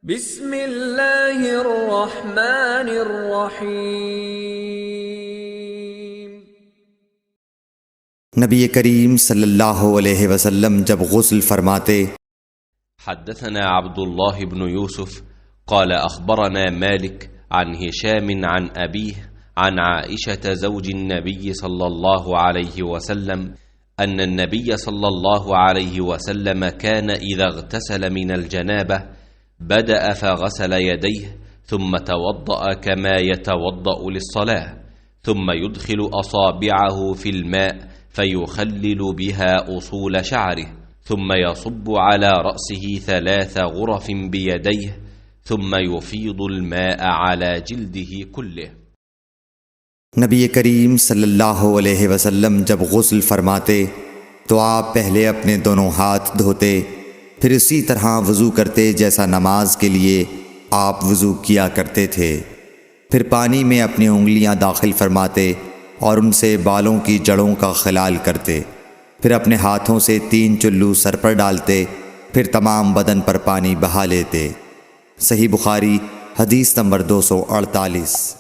बिस्मिल्लाहिर्रहमानिर्रहीम। नबी करीम सल्लल्लाहु अलैहि वसल्लम जब गुस्ल फरमाते। حدثنا عبد الله بن يوسف قال أخبرنا مالك عن هشام عن أبيه عن عائشة زوج النبي صلى الله عليه وسلم أن النبي صلى الله عليه وسلم كان إذا اغتسل من الجنابة بدأ فغسل يديه ثم توضأ كما يتوضأ للصلاة، ثم يدخل أصابعه في الماء فيخلل بها أصول شعره، ثم يصب على رأسه 3 غرف بيديه، ثم يفيض الماء على جلده كله। नबी करीम सल्लल्लाहु अलैहि वसल्लम जब गुस्ल फरमाते तो आप पहले अपने दोनों हाथ धोते, फिर इसी तरह वज़ू करते जैसा नमाज के लिए आप वज़ू किया करते थे। फिर पानी में अपनी उंगलियां दाखिल फरमाते और उनसे बालों की जड़ों का खिलाल करते, फिर अपने हाथों से 3 चुल्लू सर पर डालते, फिर तमाम बदन पर पानी बहा लेते। सही बुखारी हदीस नंबर 248।